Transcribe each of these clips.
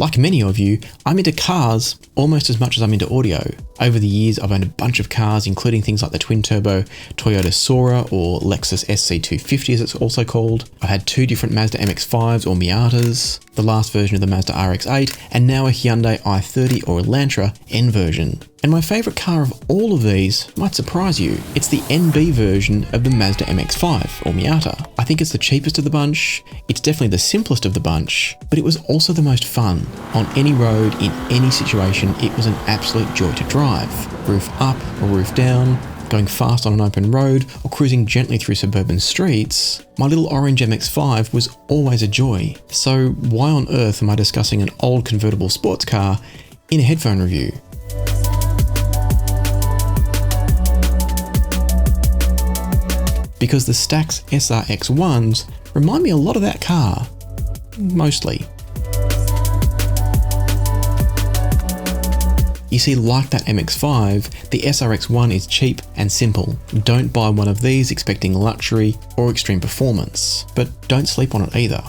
Like many of you, I'm into cars almost as much as I'm into audio. Over the years, I've owned a bunch of cars, including things like the twin-turbo Toyota Sora or Lexus SC250 as it's also called. I've had 2 different Mazda MX-5s or Miatas, the last version of the Mazda RX-8, and now a Hyundai i30 or Elantra N version. And my favourite car of all of these might surprise you. It's the NB version of the Mazda MX-5 or Miata. I think it's the cheapest of the bunch, it's definitely the simplest of the bunch, but it was also the most fun. On any road, in any situation, it was an absolute joy to drive. Roof up or roof down, going fast on an open road, or cruising gently through suburban streets, my little orange MX-5 was always a joy. So why on earth am I discussing an old convertible sports car in a headphone review? Because the STAX SR-X1s remind me a lot of that car. Mostly. You see, like that MX-5, the SR-X1 is cheap and simple. Don't buy one of these expecting luxury or extreme performance, but don't sleep on it either.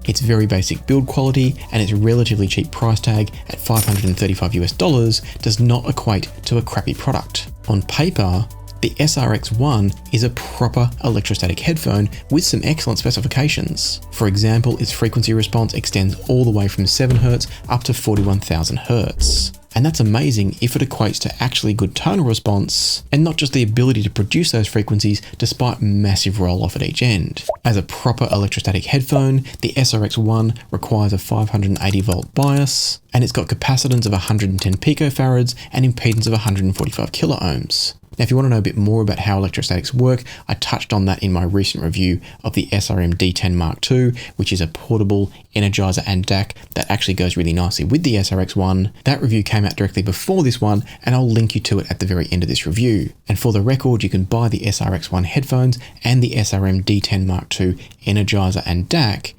Its very basic build quality and its relatively cheap price tag at $535 US does not equate to a crappy product. On paper, the SR-X1 is a proper electrostatic headphone with some excellent specifications. For example, its frequency response extends all the way from 7Hz up to 41,000 Hz. And that's amazing if it equates to actually good tonal response and not just the ability to produce those frequencies despite massive roll off at each end. As a proper electrostatic headphone, the SR-X1 requires a 580 volt bias, and it's got capacitance of 110 picofarads and impedance of 145 kilo ohms. Now, if you want to know a bit more about how electrostatics work, I touched on that in my recent review of the SRM D10 Mark II, which is a portable energizer and DAC that actually goes really nicely with the SR-X1. That review came out directly before this one, and I'll link you to it at the very end of this review. And for the record, you can buy the SR-X1 headphones and the SRM D10 Mark II energizer and DAC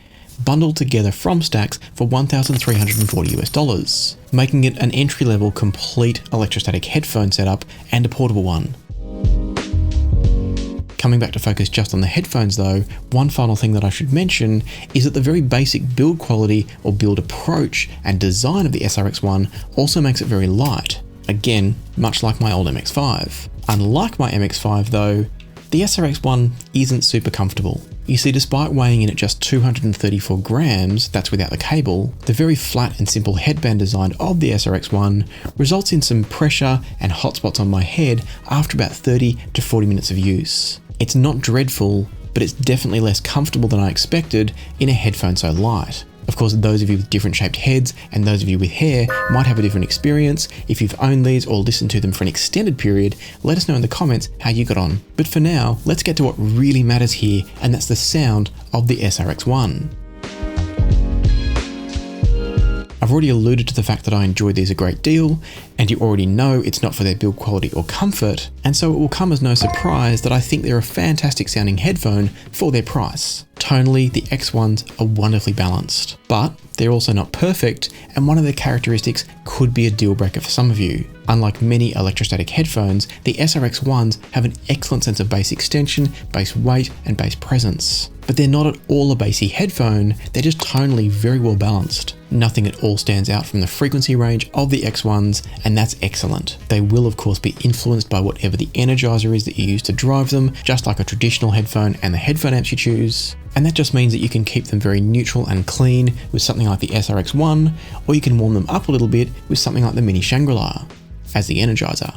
bundled together from STAX for $1,340 US, making it an entry-level complete electrostatic headphone setup and a portable one. Coming back to focus just on the headphones though, one final thing that I should mention is that the very basic build quality or build approach and design of the SR-X1 also makes it very light. Again, much like my old MX-5. Unlike my MX-5 though, the SR-X1 isn't super comfortable. You see, despite weighing in at just 234 grams, that's without the cable, the very flat and simple headband design of the SR-X1 results in some pressure and hot spots on my head after about 30 to 40 minutes of use. It's not dreadful, but it's definitely less comfortable than I expected in a headphone so light. Of course, those of you with different shaped heads and those of you with hair might have a different experience. If you've owned these or listened to them for an extended period, let us know in the comments how you got on. But for now, let's get to what really matters here, and that's the sound of the SR-X1. I've already alluded to the fact that I enjoy these a great deal, and you already know it's not for their build quality or comfort, and so it will come as no surprise that I think they're a fantastic sounding headphone for their price. Tonally, the X1s are wonderfully balanced, but they're also not perfect, and one of their characteristics could be a deal breaker for some of you. Unlike many electrostatic headphones, the SR-X1s have an excellent sense of bass extension, bass weight, and bass presence. But they're not at all a bassy headphone, they're just tonally very well balanced. Nothing at all stands out from the frequency range of the X1s, and that's excellent. They will of course be influenced by whatever the energizer is that you use to drive them, just like a traditional headphone and the headphone amps you choose. And that just means that you can keep them very neutral and clean with something like the SR-X1, or you can warm them up a little bit with something like the Mini Shangri as the energizer.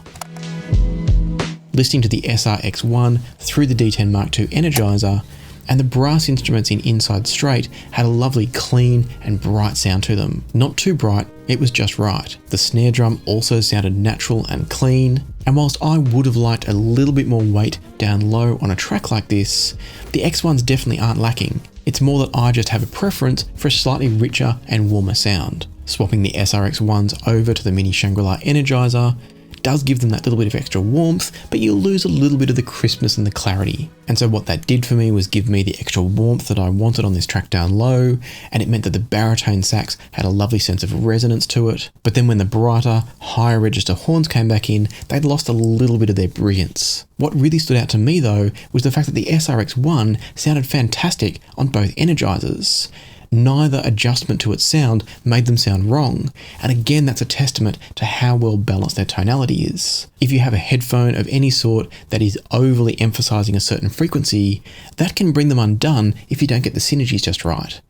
Listening to the SR-X1 through the D10 Mark II energizer, and the brass instruments in Inside Straight had a lovely clean and bright sound to them. Not too bright, it was just right. The snare drum also sounded natural and clean, and whilst I would have liked a little bit more weight down low on a track like this, the X1s definitely aren't lacking. It's more that I just have a preference for a slightly richer and warmer sound. Swapping the SR-X1s over to the Mini Shangri energizer does give them that little bit of extra warmth, but you lose a little bit of the crispness and the clarity. And so what that did for me was give me the extra warmth that I wanted on this track down low, and it meant that the baritone sax had a lovely sense of resonance to it. But then when the brighter, higher register horns came back in, they'd lost a little bit of their brilliance. What really stood out to me though was the fact that the SR-X1 sounded fantastic on both energizers. Neither adjustment to its sound made them sound wrong, and again that's a testament to how well balanced their tonality is. If you have a headphone of any sort that is overly emphasizing a certain frequency, that can bring them undone if you don't get the synergies just right.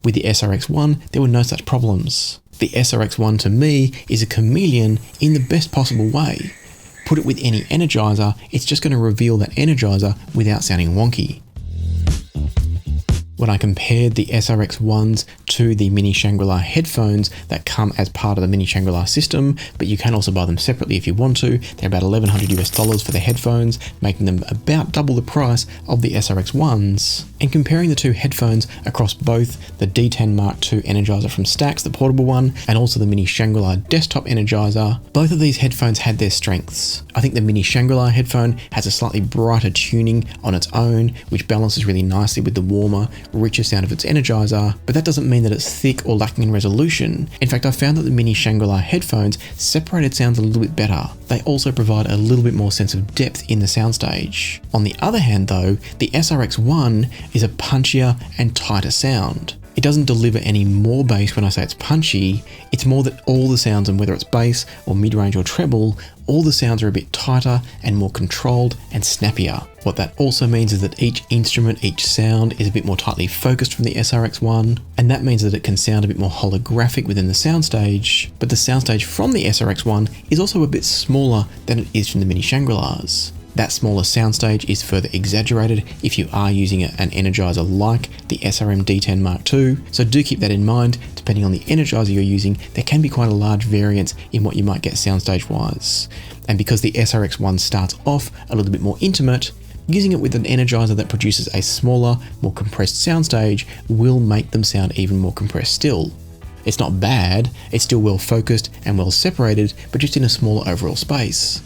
With the SR-X1, there were no such problems. The SR-X1 to me is a chameleon in the best possible way. Put it with any energizer, it's just going to reveal that energizer without sounding wonky. When I compared the SR-X1s to the Mini Shangri headphones that come as part of the Mini Shangri system, but you can also buy them separately if you want to. They're about $1,100 for the headphones, making them about double the price of the SR-X1s. And comparing the two headphones across both the D10 Mark II Energizer from STAX, the portable one, and also the Mini Shangri desktop Energizer, both of these headphones had their strengths. I think the Mini Shangri headphone has a slightly brighter tuning on its own, which balances really nicely with the warmer, richer sound of its Energizer, but that doesn't mean that it's thick or lacking in resolution. In fact, I found that the Mini Shangri headphones separated sounds a little bit better. They also provide a little bit more sense of depth in the soundstage. On the other hand though, the SR-X1 is a punchier and tighter sound. It doesn't deliver any more bass when I say it's punchy, it's more that all the sounds, and whether it's bass or mid-range or treble, all the sounds are a bit tighter and more controlled and snappier. What that also means is that each instrument, each sound is a bit more tightly focused from the SR-X1, and that means that it can sound a bit more holographic within the soundstage, but the soundstage from the SR-X1 is also a bit smaller than it is from the Mini Shangri-Las. That smaller soundstage is further exaggerated if you are using an energizer like the SRM D10 Mark II, so do keep that in mind. Depending on the energizer you're using, there can be quite a large variance in what you might get soundstage wise. And because the SR-X1 starts off a little bit more intimate, using it with an energizer that produces a smaller, more compressed soundstage will make them sound even more compressed still. It's not bad, it's still well focused and well separated, but just in a smaller overall space.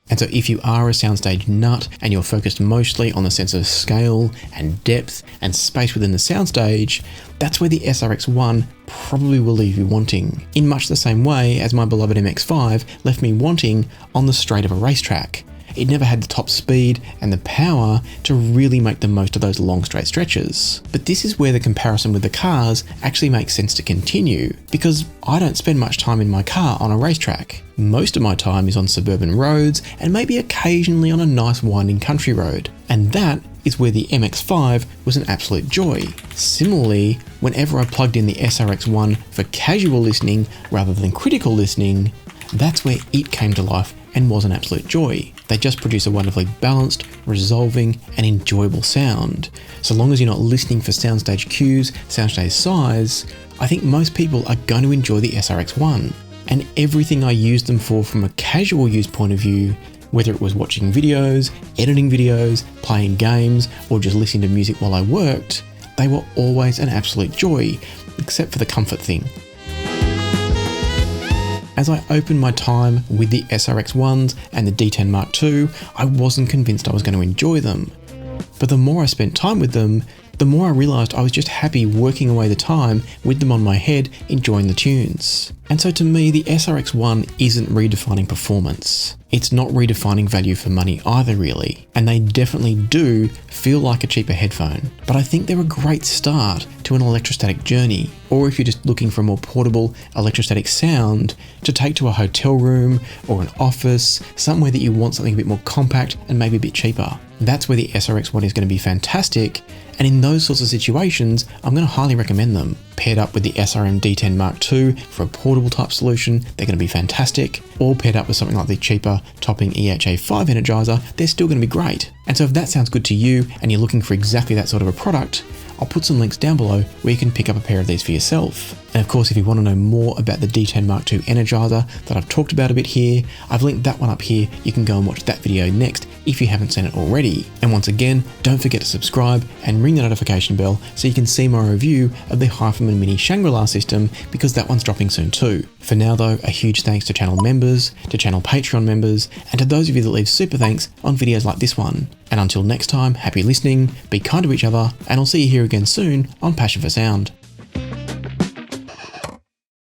And so if you are a soundstage nut and you're focused mostly on the sense of scale and depth and space within the soundstage, that's where the SR-X1 probably will leave you wanting, in much the same way as my beloved MX-5 left me wanting on the straight of a racetrack. It never had the top speed and the power to really make the most of those long straight stretches. But this is where the comparison with the cars actually makes sense to continue, because I don't spend much time in my car on a racetrack. Most of my time is on suburban roads and maybe occasionally on a nice winding country road. And that is where the MX-5 was an absolute joy. Similarly, whenever I plugged in the SR-X1 for casual listening rather than critical listening, that's where it came to life and was an absolute joy. They just produce a wonderfully balanced, resolving, and enjoyable sound. So long as you're not listening for soundstage cues, soundstage size, I think most people are going to enjoy the SR-X1. And everything I used them for from a casual use point of view, whether it was watching videos, editing videos, playing games, or just listening to music while I worked, they were always an absolute joy, except for the comfort thing. As I opened my time with the SR-X1s and the D10 Mark II, I wasn't convinced I was going to enjoy them. But the more I spent time with them, the more I realised I was just happy working away the time with them on my head, enjoying the tunes. And so to me, the SR-X1 isn't redefining performance. It's not redefining value for money either really, and they definitely do feel like a cheaper headphone. But I think they're a great start to an electrostatic journey, or if you're just looking for a more portable electrostatic sound to take to a hotel room or an office, somewhere that you want something a bit more compact and maybe a bit cheaper. That's where the SR-X1 is going to be fantastic, and in those sorts of situations, I'm going to highly recommend them. Paired up with the SRM D10 Mark II for a portable type solution, they're going to be fantastic, or paired up with something like the cheaper topping EHA5 Energizer, they're still going to be great. And so if that sounds good to you and you're looking for exactly that sort of a product, I'll put some links down below where you can pick up a pair of these for yourself. And of course, if you want to know more about the D10 Mark II Energizer that I've talked about a bit here, I've linked that one up here. You can go and watch that video next if you haven't seen it already. And once again, don't forget to subscribe and ring the notification bell so you can see my review of the HiFiMan Mini Shangri system, because that one's dropping soon too. For now though, a huge thanks to channel members, to channel Patreon members, and to those of you that leave super thanks on videos like this one. And until next time, happy listening, be kind to each other, and I'll see you here again soon on Passion for Sound.